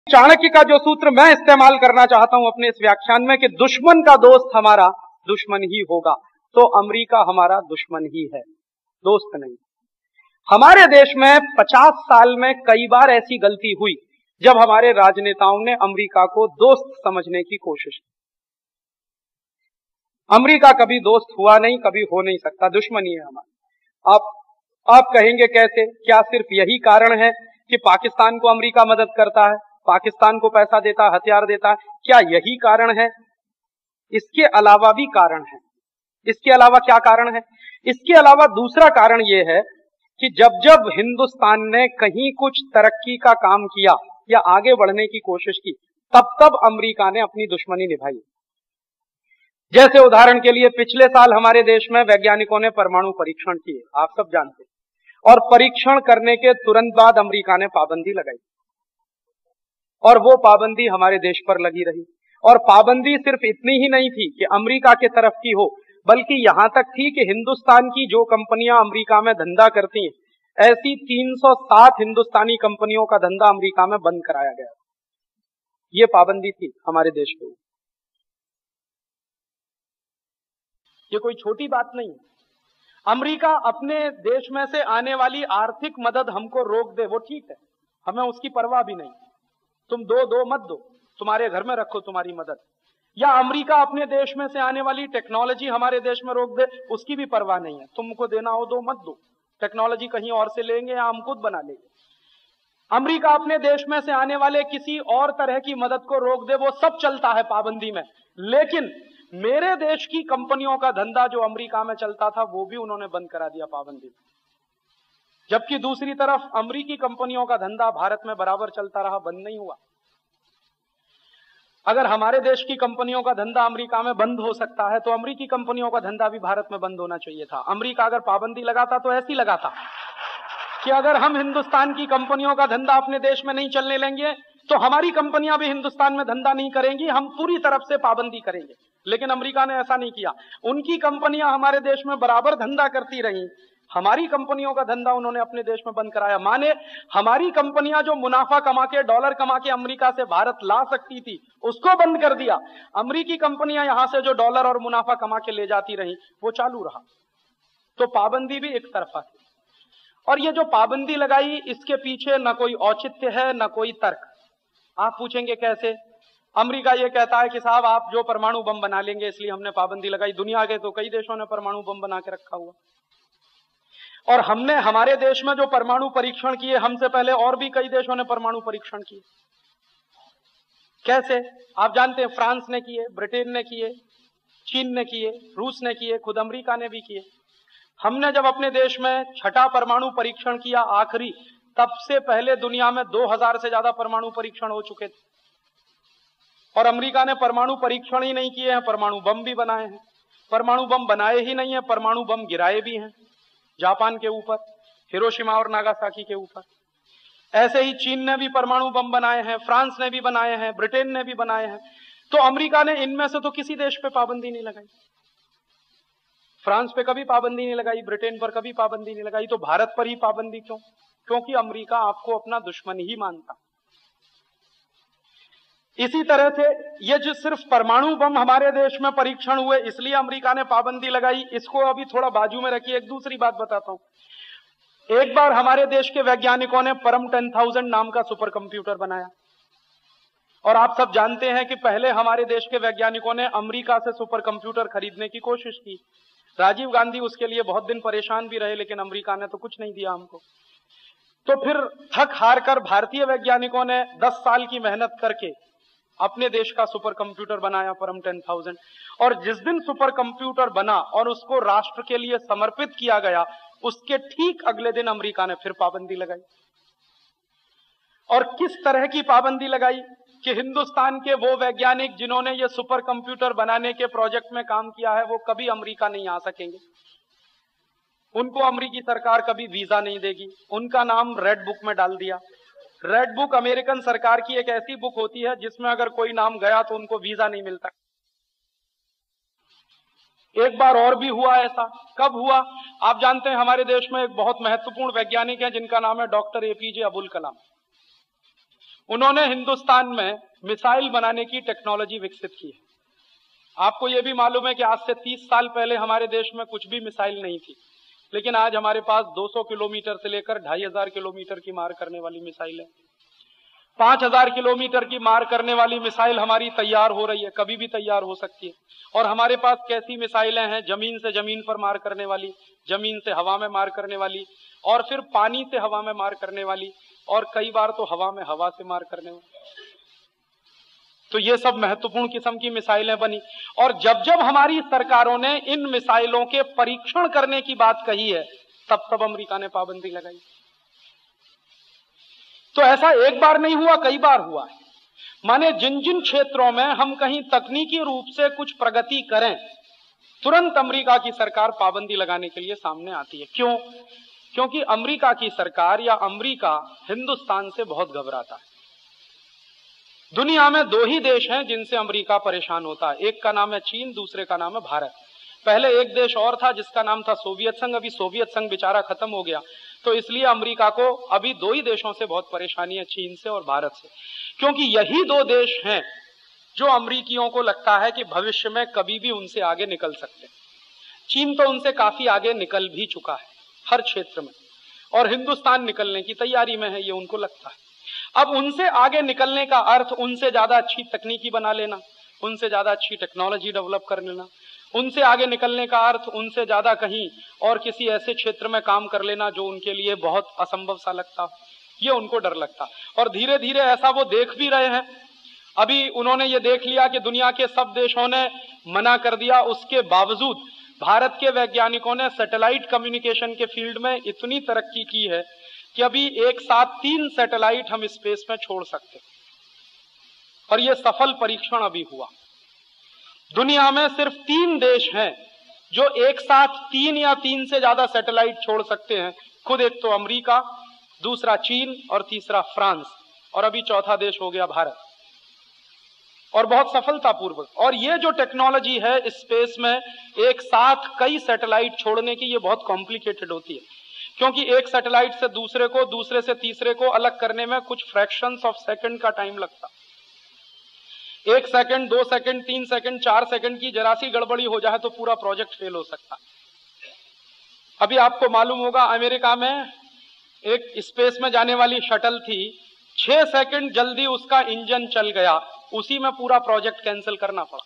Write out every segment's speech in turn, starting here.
चाणक्य का जो सूत्र मैं इस्तेमाल करना चाहता हूं अपने इस व्याख्यान में कि दुश्मन का दोस्त हमारा दुश्मन ही होगा, तो अमेरिका हमारा दुश्मन ही है, दोस्त नहीं। हमारे देश में 50 साल में कई बार ऐसी गलती हुई जब हमारे राजनेताओं ने अमेरिका को दोस्त समझने की कोशिश की। अमेरिका कभी दोस्त हुआ नहीं, कभी हो नहीं सकता, दुश्मन ही है हमारा। आप कहेंगे कैसे? क्या सिर्फ यही कारण है कि पाकिस्तान को अमेरिका मदद करता है, पाकिस्तान को पैसा देता है, हथियार देता है, क्या यही कारण है? इसके अलावा भी कारण है। इसके अलावा क्या कारण है? इसके अलावा दूसरा कारण यह है कि जब जब हिंदुस्तान ने कहीं कुछ तरक्की का काम किया या आगे बढ़ने की कोशिश की, तब तब अमेरिका ने अपनी दुश्मनी निभाई। जैसे उदाहरण के लिए पिछले साल हमारे देश में वैज्ञानिकों ने परमाणु परीक्षण किए, आप सब जानते हैं, और परीक्षण करने के तुरंत बाद अमेरिका ने पाबंदी लगाई, और वो पाबंदी हमारे देश पर लगी रही। और पाबंदी सिर्फ इतनी ही नहीं थी कि अमेरिका के तरफ की हो, बल्कि यहां तक थी कि हिंदुस्तान की जो कंपनियां अमेरिका में धंधा करती हैं, ऐसी 307 हिंदुस्तानी कंपनियों का धंधा अमेरिका में बंद कराया गया। ये पाबंदी थी हमारे देश के ऊपर। ये कोई छोटी बात नहीं है। अमेरिका अपने देश में से आने वाली आर्थिक मदद हमको रोक दे, वो ठीक है, हमें उसकी परवाह भी नहीं। तुम दो मत दो, तुम्हारे घर में रखो तुम्हारी मदद। या अमेरिका अपने देश में से आने वाली टेक्नोलॉजी हमारे देश में रोक दे, उसकी भी परवाह नहीं है। तुमको देना हो दो, मत दो, टेक्नोलॉजी कहीं और से लेंगे या हम खुद बना लेंगे। अमेरिका अपने देश में से आने वाले किसी और तरह की मदद को रोक दे, वो सब चलता है पाबंदी में। लेकिन मेरे देश की कंपनियों का धंधा जो अमेरिका में चलता था, वो भी उन्होंने बंद करा दिया पाबंदी में। जबकि दूसरी तरफ अमेरिकी कंपनियों का धंधा भारत में बराबर चलता रहा, बंद नहीं हुआ। अगर हमारे देश की कंपनियों का धंधा अमेरिका में बंद हो सकता है, तो अमेरिकी कंपनियों का धंधा भी भारत में बंद होना चाहिए था। अमेरिका अगर पाबंदी लगाता तो ऐसी लगाता कि अगर हम हिंदुस्तान की कंपनियों का धंधा अपने देश में नहीं चलने लेंगे, तो हमारी कंपनियां भी हिंदुस्तान में धंधा नहीं करेंगी, हम पूरी तरफ से पाबंदी करेंगे। लेकिन अमेरिका ने ऐसा नहीं किया। उनकी कंपनियां हमारे देश में बराबर धंधा करती रहीं, हमारी कंपनियों का धंधा उन्होंने अपने देश में बंद कराया। माने हमारी कंपनियां जो मुनाफा कमा के, डॉलर कमा के अमेरिका से भारत ला सकती थी, उसको बंद कर दिया। अमेरिकी कंपनियां यहां से जो डॉलर और मुनाफा कमा के ले जाती रहीं, वो चालू रहा। तो पाबंदी भी एक तरफा थी। और ये जो पाबंदी लगाई, इसके पीछे न कोई औचित्य है, न कोई तर्क। आप पूछेंगे कैसे? अमेरिका ये कहता है कि साहब आप जो परमाणु बम बना लेंगे, इसलिए हमने पाबंदी लगाई। दुनिया के तो कई देशों ने परमाणु बम बना के रखा हुआ, और हमने हमारे देश में जो परमाणु परीक्षण किए, हमसे पहले और भी कई देशों ने परमाणु परीक्षण किए। कैसे? आप जानते हैं, फ्रांस ने किए, ब्रिटेन ने किए, चीन ने किए, रूस ने किए, खुद अमेरिका ने भी किए। हमने जब अपने देश में छठा परमाणु परीक्षण किया, आखिरी, तब से पहले दुनिया में 2000 से ज्यादा परमाणु परीक्षण हो चुके थे। और अमेरिका ने परमाणु परीक्षण ही नहीं किए हैं, परमाणु बम भी बनाए हैं। परमाणु बम बनाए ही नहीं है, परमाणु बम गिराए भी हैं, जापान के ऊपर, हिरोशिमा और नागासाकी के ऊपर। ऐसे ही चीन ने भी परमाणु बम बनाए हैं, फ्रांस ने भी बनाए हैं, ब्रिटेन ने भी बनाए हैं। तो अमेरिका ने इनमें से तो किसी देश पे पाबंदी नहीं लगाई। फ्रांस पे कभी पाबंदी नहीं लगाई, ब्रिटेन पर कभी पाबंदी नहीं लगाई। तो भारत पर ही पाबंदी क्यों? क्योंकि अमेरिका आपको अपना दुश्मन ही मानता। इसी तरह से ये जो सिर्फ परमाणु बम हमारे देश में परीक्षण हुए, इसलिए अमेरिका ने पाबंदी लगाई, इसको अभी थोड़ा बाजू में रखिए। एक दूसरी बात बताता हूं। एक बार हमारे देश के वैज्ञानिकों ने परम 10,000 नाम का सुपर कंप्यूटर बनाया, और आप सब जानते हैं कि पहले हमारे देश के वैज्ञानिकों ने अमेरिका से सुपर कंप्यूटर खरीदने की कोशिश की। राजीव गांधी उसके लिए बहुत दिन परेशान भी रहे, लेकिन अमेरिका ने तो कुछ नहीं दिया हमको। तो फिर थक हार कर भारतीय वैज्ञानिकों ने 10 साल की मेहनत करके अपने देश का सुपर कंप्यूटर बनाया, परम 10,000। और जिस दिन सुपर कंप्यूटर बना और उसको राष्ट्र के लिए समर्पित किया गया, उसके ठीक अगले दिन अमेरिका ने फिर पाबंदी लगाई। और किस तरह की पाबंदी लगाई कि हिंदुस्तान के वो वैज्ञानिक जिन्होंने ये सुपर कंप्यूटर बनाने के प्रोजेक्ट में काम किया है, वो कभी अमेरिका नहीं आ सकेंगे। उनको अमेरिकी सरकार कभी वीजा नहीं देगी। उनका नाम रेड बुक में डाल दिया। रेड बुक अमेरिकन सरकार की एक ऐसी बुक होती है जिसमें अगर कोई नाम गया तो उनको वीजा नहीं मिलता। एक बार और भी हुआ ऐसा। कब हुआ? आप जानते हैं, हमारे देश में एक बहुत महत्वपूर्ण वैज्ञानिक है जिनका नाम है डॉक्टर एपीजे अब्दुल कलाम। उन्होंने हिंदुस्तान में मिसाइल बनाने की टेक्नोलॉजी विकसित की है। आपको यह भी मालूम है कि आज से 30 साल पहले हमारे देश में कुछ भी मिसाइल नहीं थी, लेकिन आज हमारे पास 200 किलोमीटर से लेकर 2500 किलोमीटर की मार करने वाली मिसाइल है। 5000 किलोमीटर की मार करने वाली मिसाइल हमारी तैयार हो रही है, कभी भी तैयार हो सकती है। और हमारे पास कैसी मिसाइलें हैं, जमीन से जमीन पर मार करने वाली, जमीन से हवा में मार करने वाली, और फिर पानी से हवा में मार करने वाली, और कई बार तो हवा में हवा से मार करने वाली। तो ये सब महत्वपूर्ण किस्म की मिसाइलें बनी। और जब जब हमारी सरकारों ने इन मिसाइलों के परीक्षण करने की बात कही है, तब तब अमेरिका ने पाबंदी लगाई। तो ऐसा एक बार नहीं हुआ, कई बार हुआ है। माने जिन जिन क्षेत्रों में हम कहीं तकनीकी रूप से कुछ प्रगति करें, तुरंत अमेरिका की सरकार पाबंदी लगाने के लिए सामने आती है। क्यों? क्योंकि अमेरिका की सरकार या अमेरिका हिंदुस्तान से बहुत घबराता है। दुनिया में 2 ही देश हैं जिनसे अमेरिका परेशान होता है, एक का नाम है चीन, दूसरे का नाम है भारत। पहले एक देश और था जिसका नाम था सोवियत संघ, अभी सोवियत संघ बेचारा खत्म हो गया, तो इसलिए अमेरिका को अभी 2 ही देशों से बहुत परेशानी है, चीन से और भारत से। क्योंकि यही 2 देश हैं जो अमेरिकियों को लगता है कि भविष्य में कभी भी उनसे आगे निकल सकते हैं। चीन तो उनसे काफी आगे निकल भी चुका है हर क्षेत्र में, और हिंदुस्तान निकलने की तैयारी में है, ये उनको लगता है। अब उनसे आगे निकलने का अर्थ उनसे ज्यादा अच्छी तकनीकी बना लेना, उनसे ज्यादा अच्छी टेक्नोलॉजी डेवलप कर लेना। उनसे आगे निकलने का अर्थ उनसे ज्यादा कहीं और किसी ऐसे क्षेत्र में काम कर लेना जो उनके लिए बहुत असंभव सा लगता, ये उनको डर लगता। और धीरे धीरे ऐसा वो देख भी रहे हैं। अभी उन्होंने ये देख लिया कि दुनिया के सब देशों ने मना कर दिया, उसके बावजूद भारत के वैज्ञानिकों ने सैटेलाइट कम्युनिकेशन के फील्ड में इतनी तरक्की की है कि अभी एक साथ 3 सैटेलाइट हम स्पेस में छोड़ सकते। और यह सफल परीक्षण अभी हुआ। दुनिया में सिर्फ 3 देश हैं जो एक साथ 3 या 3 से ज्यादा सैटेलाइट छोड़ सकते हैं। खुद एक तो अमेरिका, दूसरा चीन और तीसरा फ्रांस, और अभी चौथा देश हो गया भारत, और बहुत सफलतापूर्वक। और ये जो टेक्नोलॉजी है स्पेस में एक साथ कई सैटेलाइट छोड़ने की, ये बहुत कॉम्प्लिकेटेड होती है, क्योंकि एक सैटेलाइट से दूसरे को, दूसरे से तीसरे को अलग करने में कुछ फ्रैक्शंस ऑफ सेकंड का टाइम लगता। 1 सेकंड, 2 सेकंड, 3 सेकंड, 4 सेकंड की जरा सी गड़बड़ी हो जाए तो पूरा प्रोजेक्ट फेल हो सकता। अभी आपको मालूम होगा अमेरिका में एक स्पेस में जाने वाली शटल थी, 6 सेकंड जल्दी उसका इंजन चल गया, उसी में पूरा प्रोजेक्ट कैंसिल करना पड़ा।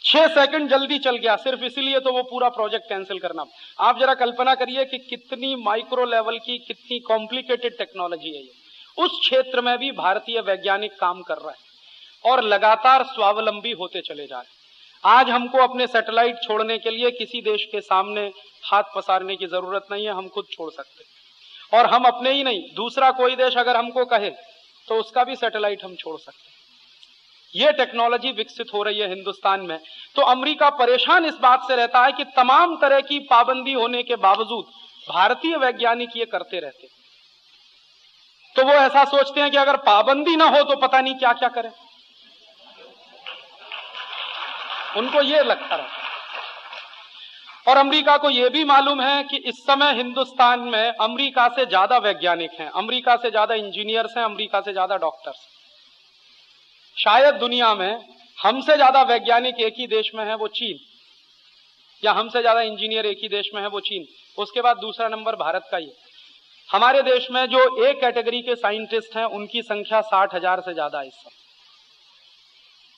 6 सेकंड जल्दी चल गया, सिर्फ इसीलिए तो वो पूरा प्रोजेक्ट कैंसिल करना। आप जरा कल्पना करिए कि कितनी माइक्रो लेवल की, कितनी कॉम्प्लिकेटेड टेक्नोलॉजी है ये। उस क्षेत्र में भी भारतीय वैज्ञानिक काम कर रहे हैं और लगातार स्वावलंबी होते चले जा रहे हैं। आज हमको अपने सैटेलाइट छोड़ने के लिए किसी देश के सामने हाथ पसारने की जरूरत नहीं है, हम खुद छोड़ सकते हैं। और हम अपने ही नहीं, दूसरा कोई देश अगर हमको कहे तो उसका भी सैटेलाइट हम छोड़ सकते हैं। यह टेक्नोलॉजी विकसित हो रही है हिंदुस्तान में। तो अमेरिका परेशान इस बात से रहता है कि तमाम तरह की पाबंदी होने के बावजूद भारतीय वैज्ञानिक ये करते रहते। तो वो ऐसा सोचते हैं कि अगर पाबंदी ना हो तो पता नहीं क्या क्या करें, उनको ये लगता रहता है। और अमेरिका को यह भी मालूम है कि इस समय हिंदुस्तान में अमेरिका से ज्यादा वैज्ञानिक हैं, अमेरिका से ज्यादा इंजीनियर्स हैं, अमेरिका से ज्यादा डॉक्टर्स। शायद दुनिया में हमसे ज्यादा वैज्ञानिक एक ही देश में है, वो चीन, या हमसे ज्यादा इंजीनियर एक ही देश में है, वो चीन। उसके बाद दूसरा नंबर भारत का ही है। हमारे देश में जो ए कैटेगरी के साइंटिस्ट हैं उनकी संख्या 60,000 से ज्यादा है इस समय।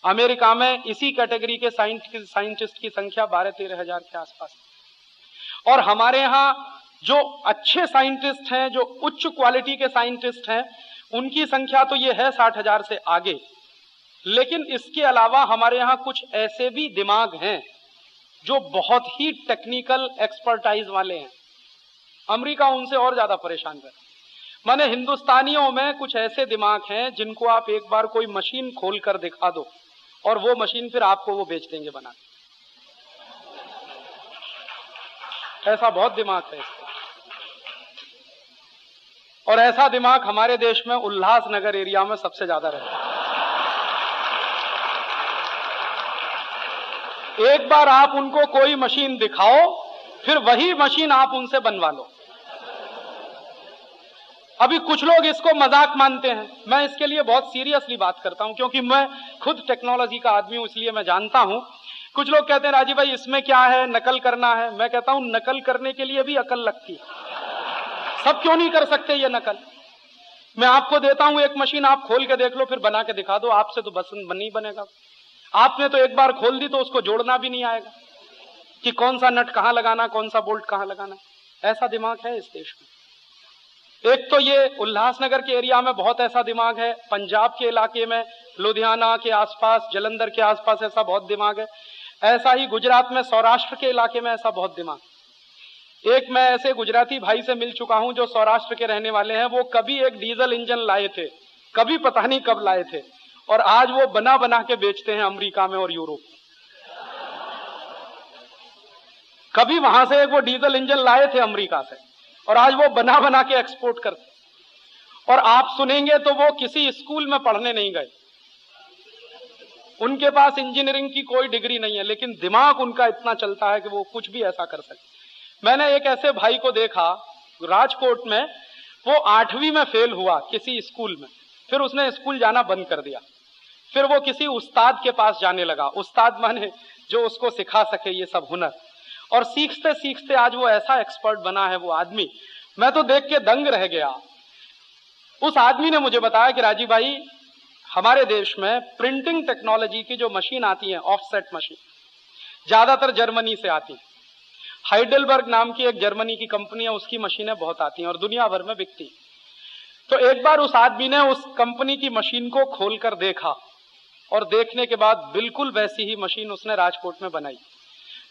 अमेरिका में इसी कैटेगरी के साइंटिस्ट की संख्या 12-13 हजार के आसपास। और हमारे यहाँ जो अच्छे साइंटिस्ट हैं, जो उच्च क्वालिटी के साइंटिस्ट हैं, उनकी संख्या तो ये है 60,000 से आगे। लेकिन इसके अलावा हमारे यहाँ कुछ ऐसे भी दिमाग हैं जो बहुत ही टेक्निकल एक्सपर्टाइज वाले हैं। अमेरिका उनसे और ज्यादा परेशान कर। माने हिंदुस्तानियों में कुछ ऐसे दिमाग हैं जिनको आप एक बार कोई मशीन खोल कर दिखा दो और वो मशीन फिर आपको वो बेच देंगे बना के। ऐसा बहुत दिमाग है इसका। और ऐसा दिमाग हमारे देश में उल्लासनगर एरिया में सबसे ज्यादा रहता है। एक बार आप उनको कोई मशीन दिखाओ, फिर वही मशीन आप उनसे बनवा लो। अभी कुछ लोग इसको मजाक मानते हैं, मैं इसके लिए बहुत सीरियसली बात करता हूं, क्योंकि मैं खुद टेक्नोलॉजी का आदमी हूं, इसलिए मैं जानता हूं। कुछ लोग कहते हैं राजीव भाई इसमें क्या है, नकल करना है। मैं कहता हूं नकल करने के लिए भी अकल लगती है, सब क्यों नहीं कर सकते ये नकल। मैं आपको देता हूं एक मशीन, आप खोल के देख लो, फिर बना के दिखा दो, आपसे तो बस नहीं बनेगा। आपने तो एक बार खोल दी तो उसको जोड़ना भी नहीं आएगा कि कौन सा नट कहां लगाना, कौन सा बोल्ट कहां लगाना। ऐसा दिमाग है इस देश में। एक तो ये उल्लासनगर के एरिया में बहुत ऐसा दिमाग है, पंजाब के इलाके में, लुधियाना के आसपास, जलंधर के आसपास ऐसा बहुत दिमाग है। ऐसा ही गुजरात में, सौराष्ट्र के इलाके में ऐसा बहुत दिमाग। एक मैं ऐसे गुजराती भाई से मिल चुका हूं जो सौराष्ट्र के रहने वाले हैं। वो कभी एक डीजल इंजन लाए थे, कभी पता नहीं कब लाए थे, और आज वो बना बना के बेचते हैं अमेरिका में और यूरोप। कभी वहां से एक वो डीजल इंजन लाए थे अमेरिका से, और आज वो बना बना के एक्सपोर्ट करते। और आप सुनेंगे तो वो किसी स्कूल में पढ़ने नहीं गए, उनके पास इंजीनियरिंग की कोई डिग्री नहीं है, लेकिन दिमाग उनका इतना चलता है कि वो कुछ भी ऐसा कर सकते। मैंने एक ऐसे भाई को देखा राजकोट में, वो 8वीं में फेल हुआ किसी स्कूल में, फिर उसने स्कूल जाना बंद कर दिया। फिर वो किसी उस्ताद के पास जाने लगा, उस्ताद माने जो उसको सिखा सके ये सब हुनर, और सीखते सीखते आज वो ऐसा एक्सपर्ट बना है वो आदमी, मैं तो देख के दंग रह गया। उस आदमी ने मुझे बताया कि राजीव भाई हमारे देश में प्रिंटिंग टेक्नोलॉजी की जो मशीन आती है, ऑफसेट मशीन, ज्यादातर जर्मनी से आती है। हाइडेलबर्ग नाम की एक जर्मनी की कंपनी है, उसकी मशीनें बहुत आती हैं और दुनिया भर में बिकती हैं। तो एक बार उस आदमी ने उस कंपनी की मशीन को खोलकर देखा, और देखने के बाद बिल्कुल वैसी ही मशीन उसने राजकोट में बनाई।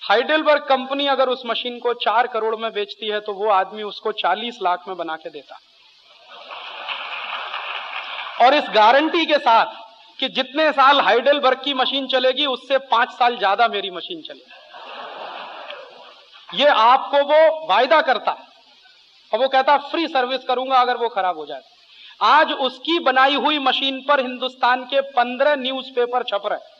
हाइडेलबर्ग कंपनी अगर उस मशीन को 4 करोड़ में बेचती है तो वो आदमी उसको 40 लाख में बना के देता, और इस गारंटी के साथ कि जितने साल हाइडेलबर्ग की मशीन चलेगी उससे 5 साल ज्यादा मेरी मशीन चलेगी। ये आपको वो वायदा करता, और वो कहता फ्री सर्विस करूंगा अगर वो खराब हो जाए। आज उसकी बनाई हुई मशीन पर हिंदुस्तान के 15 न्यूज़पेपर छप रहे,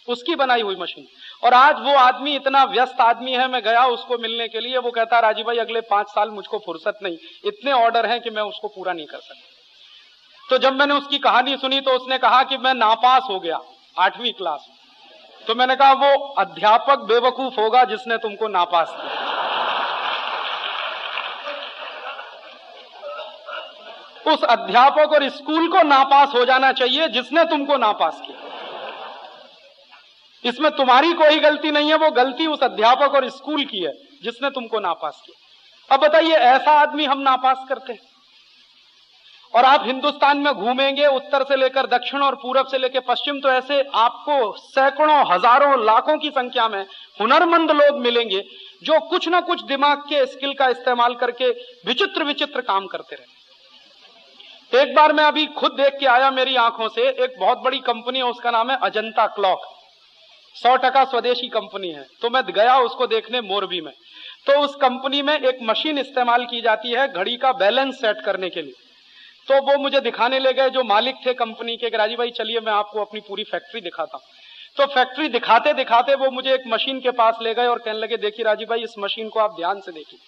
उसकी बनाई हुई मशीन। और आज वो आदमी इतना व्यस्त आदमी है, मैं गया उसको मिलने के लिए, वो कहता राजीव भाई अगले 5 साल मुझको फुर्सत नहीं, इतने ऑर्डर हैं कि मैं उसको पूरा नहीं कर सकता। तो जब मैंने उसकी कहानी सुनी तो उसने कहा कि मैं नापास हो गया 8वीं क्लास। तो मैंने कहा वो अध्यापक बेवकूफ होगा जिसने तुमको नापास किया। उस अध्यापक और स्कूल को नापास हो जाना चाहिए जिसने तुमको नापास किया। इसमें तुम्हारी कोई गलती नहीं है, वो गलती उस अध्यापक और स्कूल की है जिसने तुमको नापास किया। अब बताइए ऐसा आदमी हम नापास करते हैं। और आप हिंदुस्तान में घूमेंगे, उत्तर से लेकर दक्षिण और पूरब से लेकर पश्चिम, तो ऐसे आपको सैकड़ों, हजारों, लाखों की संख्या में हुनरमंद लोग मिलेंगे जो कुछ ना कुछ दिमाग के स्किल का इस्तेमाल करके विचित्र विचित्र काम करते रहे। एक बार मैं अभी खुद देख के आया मेरी आंखों से, एक बहुत बड़ी कंपनी है, उसका नाम है अजंता क्लॉक, 100% स्वदेशी कंपनी है। तो मैं गया उसको देखने मोरबी में। तो उस कंपनी में एक मशीन इस्तेमाल की जाती है घड़ी का बैलेंस सेट करने के लिए। तो वो मुझे दिखाने ले गए जो मालिक थे कंपनी के, राजीव भाई चलिए मैं आपको अपनी पूरी फैक्ट्री दिखाता हूं। तो फैक्ट्री दिखाते दिखाते वो मुझे एक मशीन के पास ले गए और कहने लगे देखिए राजीव भाई इस मशीन को आप ध्यान से देखिए।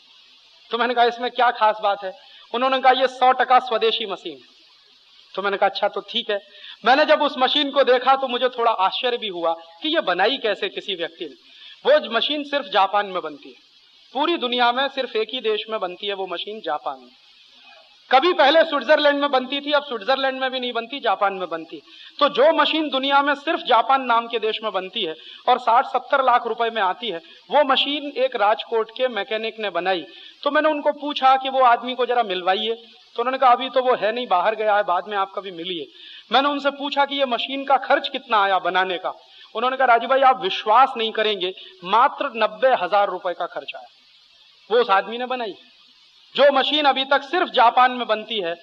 तो मैंने कहा इसमें क्या खास बात है? उन्होंने कहा ये 100% स्वदेशी मशीन है। तो मैंने कहा अच्छा तो ठीक है। मैंने जब उस मशीन को देखा तो मुझे थोड़ा आश्चर्य भी हुआ कि ये बनाई कैसे किसी व्यक्ति ने। वो मशीन सिर्फ जापान में बनती है, पूरी दुनिया में सिर्फ एक ही देश में बनती है वो मशीन, जापान में। कभी पहले स्विट्जरलैंड में बनती थी, अब स्विट्जरलैंड में भी नहीं बनती, जापान में बनती। तो जो मशीन दुनिया में सिर्फ जापान नाम के देश में बनती है और 60-70 लाख रुपए में आती है, वो मशीन एक राजकोट के मैकेनिक ने बनाई। तो मैंने उनको पूछा कि वो आदमी को जरा मिलवाइए। तो उन्होंने कहा अभी तो वो है नहीं, बाहर गया है, बाद में आप कभी मिलिए। मैंने उनसे पूछा कि ये मशीन का खर्च कितना आया बनाने का? उन्होंने कहा राजीव भाई आप विश्वास नहीं करेंगे, मात्र 90,000 रुपए का खर्च आया। वो उस आदमी ने बनाई जो मशीन अभी तक सिर्फ जापान में बनती है।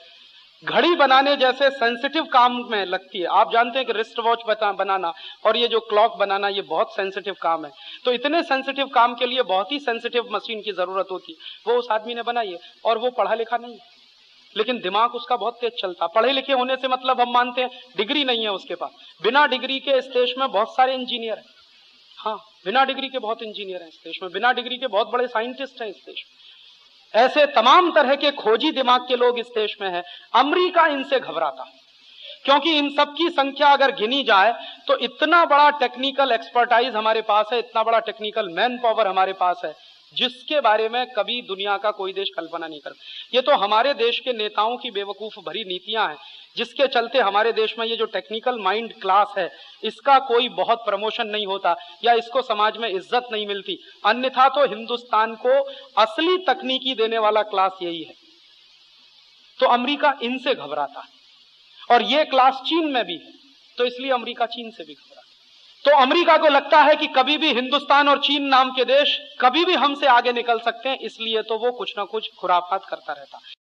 घड़ी बनाने जैसे सेंसिटिव काम में लगती है। आप जानते हैं कि रिस्ट वॉच बनाना और ये जो क्लॉक बनाना ये बहुत सेंसिटिव काम है। तो इतने सेंसिटिव काम के लिए बहुत ही सेंसिटिव मशीन की जरूरत होती है। वो उस आदमी ने बनाई है और वो पढ़ा लिखा नहीं है, लेकिन दिमाग उसका बहुत तेज चलता। पढ़े लिखे होने से मतलब हम मानते हैं डिग्री नहीं है उसके पास। बिना डिग्री के इस देश में बहुत सारे इंजीनियर हैं। हाँ, बिना डिग्री के बहुत इंजीनियर हैं इस देश में, बिना डिग्री के बहुत बड़े साइंटिस्ट हैं इस देश में। ऐसे तमाम तरह के खोजी दिमाग के लोग इस देश में हैं। अमेरिका इनसे घबराता है, क्योंकि इन सब की संख्या अगर गिनी जाए तो इतना बड़ा टेक्निकल एक्सपर्टाइज हमारे पास है, इतना बड़ा टेक्निकल मैन पावर हमारे पास है, जिसके बारे में कभी दुनिया का कोई देश कल्पना नहीं करता। ये तो हमारे देश के नेताओं की बेवकूफ भरी नीतियां हैं, जिसके चलते हमारे देश में ये जो टेक्निकल माइंड क्लास है, इसका कोई बहुत प्रमोशन नहीं होता या इसको समाज में इज्जत नहीं मिलती। अन्यथा तो हिंदुस्तान को असली तकनीकी देने वाला क्लास यही है। तो अमेरिका इनसे घबराता है, और ये क्लास चीन में भी है, तो इसलिए अमेरिका चीन से भी घबराता है। तो अमेरिका को लगता है कि कभी भी हिंदुस्तान और चीन नाम के देश कभी भी हमसे आगे निकल सकते हैं, इसलिए तो वो कुछ ना कुछ खुराफात करता रहता है।